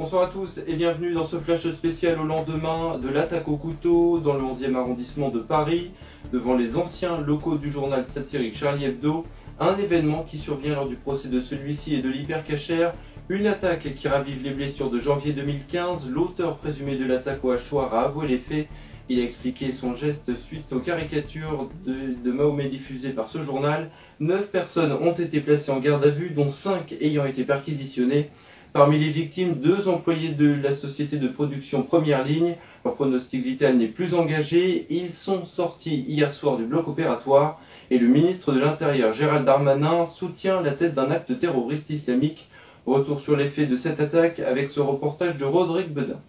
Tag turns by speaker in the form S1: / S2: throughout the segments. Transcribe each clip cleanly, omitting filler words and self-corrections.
S1: Bonsoir à tous et bienvenue dans ce flash spécial au lendemain de l'attaque au couteau dans le 11e arrondissement de Paris, devant les anciens locaux du journal satirique Charlie Hebdo, un événement qui survient lors du procès de celui-ci et de l'hypercachère, une attaque qui ravive les blessures de janvier 2015, l'auteur présumé de l'attaque au hachoir a avoué les faits, il a expliqué son geste suite aux caricatures de Mahomet diffusées par ce journal. 9 personnes ont été placées en garde à vue, dont 5 ayant été perquisitionnées. Parmi les victimes, 2 employés de la société de production Première Ligne. Leur pronostic vital n'est plus engagé. Ils sont sortis hier soir du bloc opératoire et le ministre de l'Intérieur, Gérald Darmanin, soutient la thèse d'un acte terroriste islamique. Retour sur les faits de cette attaque avec ce reportage de Rodrigue Bedin.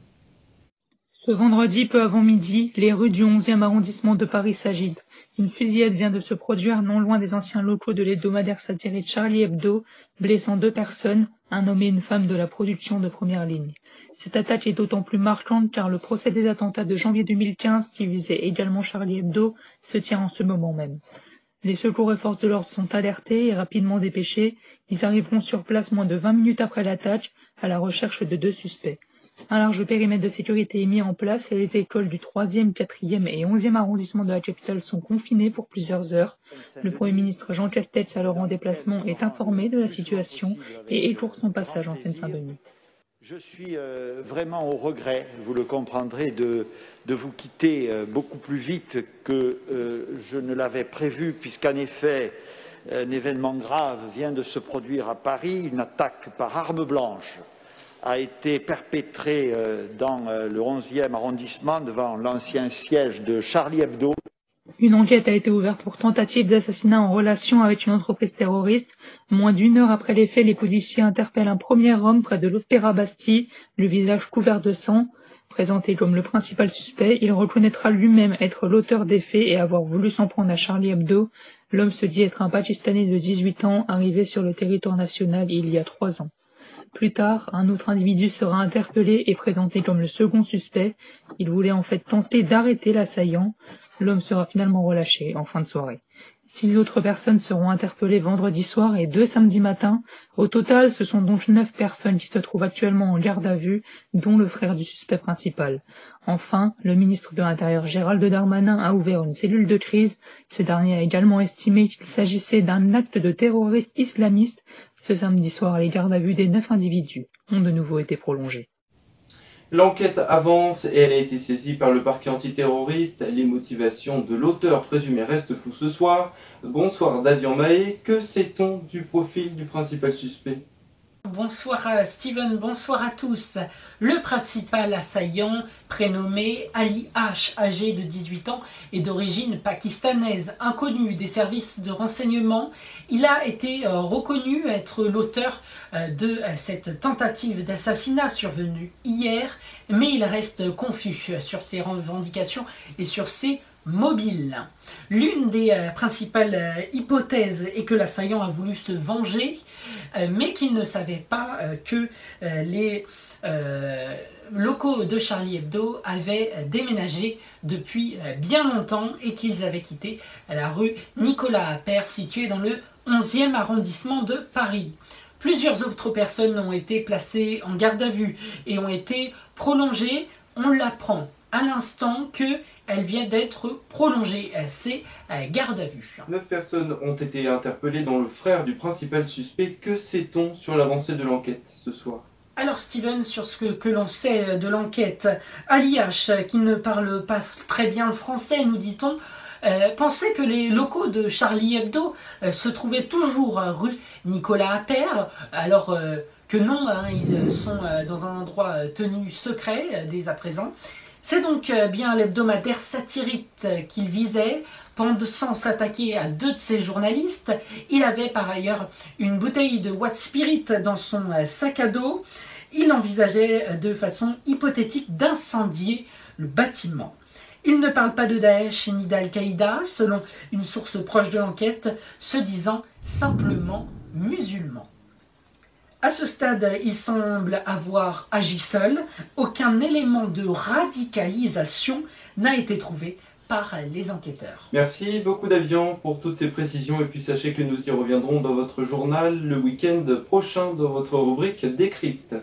S2: Ce vendredi, peu avant midi, les rues du 11e arrondissement de Paris s'agitent. Une fusillade vient de se produire non loin des anciens locaux de l'hebdomadaire satirique Charlie Hebdo, blessant 2 personnes, un homme et une femme de la production de Première Ligne. Cette attaque est d'autant plus marquante car le procès des attentats de janvier 2015, qui visait également Charlie Hebdo, se tient en ce moment même. Les secours et forces de l'ordre sont alertés et rapidement dépêchés. Ils arriveront sur place moins de 20 minutes après l'attaque, à la recherche de 2 suspects. Un large périmètre de sécurité est mis en place et les écoles du 3e, 4e et 11e arrondissement de la capitale sont confinées pour plusieurs heures. Le Premier ministre Jean Castex, alors en déplacement, est informé de la situation et écourte son passage en Seine-Saint-Denis.
S3: Je suis vraiment au regret, vous le comprendrez, de vous quitter beaucoup plus vite que je ne l'avais prévu, puisqu'en effet, un événement grave vient de se produire à Paris, une attaque par arme blanche a été perpétrée dans le 11e arrondissement devant l'ancien siège de Charlie Hebdo.
S2: Une enquête a été ouverte pour tentative d'assassinat en relation avec une entreprise terroriste. Moins d'1 heure après les faits, les policiers interpellent un premier homme près de l'Opéra Bastille, le visage couvert de sang. Présenté comme le principal suspect, il reconnaîtra lui-même être l'auteur des faits et avoir voulu s'en prendre à Charlie Hebdo. L'homme se dit être un Pakistanais de 18 ans, arrivé sur le territoire national il y a 3 ans. Plus tard, un autre individu sera interpellé et présenté comme le second suspect. Il voulait en fait tenter d'arrêter l'assaillant. L'homme sera finalement relâché en fin de soirée. 6 autres personnes seront interpellées vendredi soir et 2 samedi matin. Au total, ce sont donc 9 personnes qui se trouvent actuellement en garde à vue, dont le frère du suspect principal. Enfin, le ministre de l'Intérieur Gérald Darmanin a ouvert une cellule de crise. Ce dernier a également estimé qu'il s'agissait d'un acte de terroriste islamiste. Ce samedi soir, les gardes à vue des 9 individus ont de nouveau été prolongées.
S1: L'enquête avance et elle a été saisie par le parquet antiterroriste. Les motivations de l'auteur présumé restent floues ce soir. Bonsoir Davian Mahé, que sait-on du profil du principal suspect ?
S4: Bonsoir Steven, bonsoir à tous. Le principal assaillant, prénommé Ali H, âgé de 18 ans et d'origine pakistanaise, inconnu des services de renseignement, il a été reconnu être l'auteur de cette tentative d'assassinat survenue hier, mais il reste confus sur ses revendications et sur ses mobiles. L'une des principales hypothèses est que l'assaillant a voulu se venger, mais qu'il ne savait pas que les locaux de Charlie Hebdo avaient déménagé depuis bien longtemps et qu'ils avaient quitté la rue Nicolas Appert située dans le 11e arrondissement de Paris. Plusieurs autres personnes ont été placées en garde à vue et ont été prolongées. On l'apprend à l'instant qu'elle vient d'être prolongée, ces gardes à vue.
S1: 9 personnes ont été interpellées, dont le frère du principal suspect. Que sait-on sur l'avancée de l'enquête ce soir ?
S4: Alors Steven, sur ce que l'on sait de l'enquête, Ali H, qui ne parle pas très bien le français, nous dit-on, pensait que les locaux de Charlie Hebdo se trouvaient toujours rue Nicolas Appert, alors que non, ils sont dans un endroit tenu secret dès à présent. C'est donc bien l'hebdomadaire satirique qu'il visait. Pensant s'attaquer à 2 de ses journalistes, il avait par ailleurs une bouteille de White Spirit dans son sac à dos. Il envisageait de façon hypothétique d'incendier le bâtiment. Il ne parle pas de Daesh ni d'Al-Qaïda, selon une source proche de l'enquête, se disant simplement musulman. À ce stade, il semble avoir agi seul. Aucun élément de radicalisation n'a été trouvé par les enquêteurs.
S1: Merci beaucoup Davian pour toutes ces précisions et puis sachez que nous y reviendrons dans votre journal le week-end prochain dans votre rubrique Décrypte.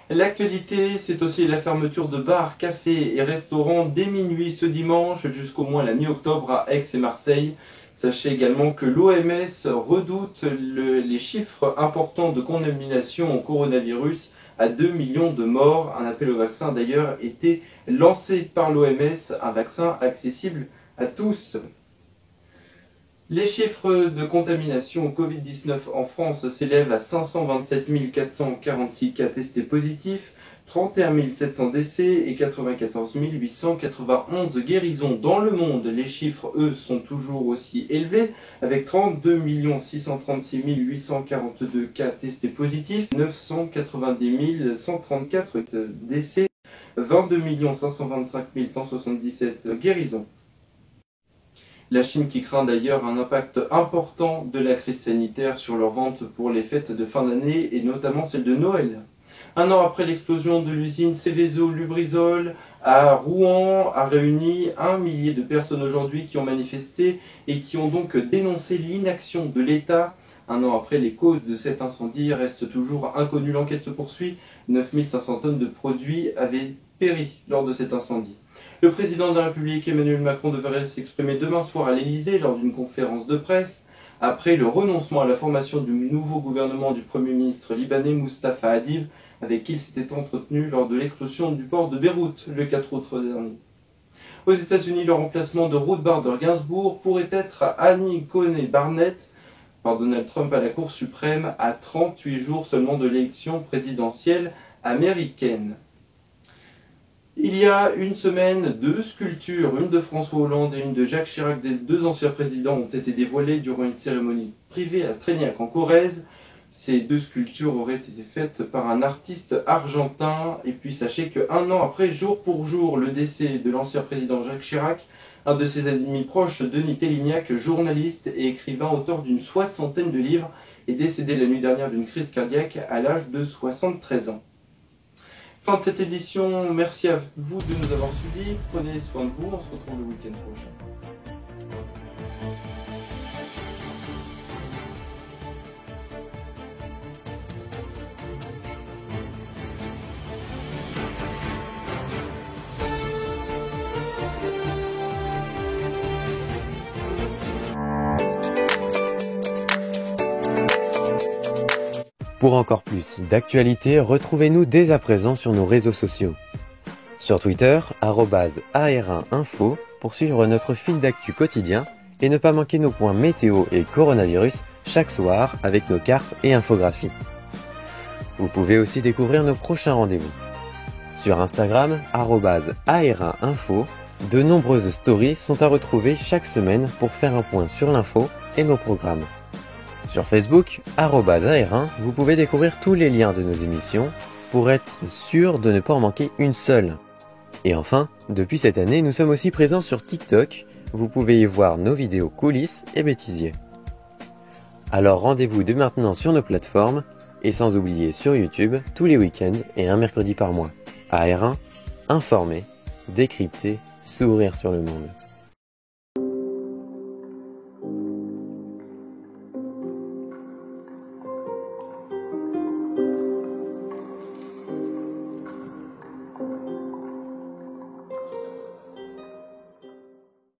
S1: L'actualité, c'est aussi la fermeture de bars, cafés et restaurants dès minuit ce dimanche jusqu'au moins la mi-octobre à Aix et Marseille. Sachez également que l'OMS redoute les chiffres importants de contamination au coronavirus à 2 millions de morts. Un appel au vaccin a d'ailleurs été lancé par l'OMS, un vaccin accessible à tous. Les chiffres de contamination au Covid-19 en France s'élèvent à 527 446 cas testés positifs, 31 700 décès et 94 891 guérisons. Dans le monde, les chiffres, eux, sont toujours aussi élevés, avec 32 636 842 cas testés positifs, 990 134 décès, 22 525 177 guérisons. La Chine qui craint d'ailleurs un impact important de la crise sanitaire sur leurs ventes pour les fêtes de fin d'année et notamment celle de Noël. Un an après l'explosion de l'usine Seveso Lubrizol à Rouen a réuni 1 millier de personnes aujourd'hui qui ont manifesté et qui ont donc dénoncé l'inaction de l'État. Un an après, les causes de cet incendie restent toujours inconnues. L'enquête se poursuit. 9500 tonnes de produits avaient péri lors de cet incendie. Le président de la République, Emmanuel Macron, devrait s'exprimer demain soir à l'Elysée lors d'une conférence de presse après le renoncement à la formation du nouveau gouvernement du Premier ministre libanais Mustapha Hadib, avec qui il s'était entretenu lors de l'explosion du port de Beyrouth le 4 août dernier. Aux États-Unis, le remplacement de Ruth Bader Ginsburg pourrait être Amy Coney Barrett par Donald Trump à la Cour suprême à 38 jours seulement de l'élection présidentielle américaine. Il y a une semaine, 2 sculptures, une de François Hollande et une de Jacques Chirac, des 2 anciens présidents, ont été dévoilées durant une cérémonie privée à Trégnac en Corrèze. Ces 2 sculptures auraient été faites par un artiste argentin. Et puis sachez qu'un an après, jour pour jour, le décès de l'ancien président Jacques Chirac, un de ses amis proches, Denis Télignac, journaliste et écrivain, auteur d'une 60aine de livres, est décédé la nuit dernière d'une crise cardiaque à l'âge de 73 ans. Fin de cette édition, merci à vous de nous avoir suivis, prenez soin de vous, on se retrouve le week-end prochain.
S5: Pour encore plus d'actualités, retrouvez-nous dès à présent sur nos réseaux sociaux. Sur Twitter, @AR1info pour suivre notre fil d'actu quotidien et ne pas manquer nos points météo et coronavirus chaque soir avec nos cartes et infographies. Vous pouvez aussi découvrir nos prochains rendez-vous. Sur Instagram, @AR1info, de nombreuses stories sont à retrouver chaque semaine pour faire un point sur l'info et nos programmes. Sur Facebook, @AR1, vous pouvez découvrir tous les liens de nos émissions pour être sûr de ne pas en manquer une seule. Et enfin, depuis cette année, nous sommes aussi présents sur TikTok. Vous pouvez y voir nos vidéos coulisses et bêtisiers. Alors rendez-vous dès maintenant sur nos plateformes et sans oublier sur YouTube tous les week-ends et un mercredi par mois. AR1, informer, décrypter, s'ouvrir sur le monde.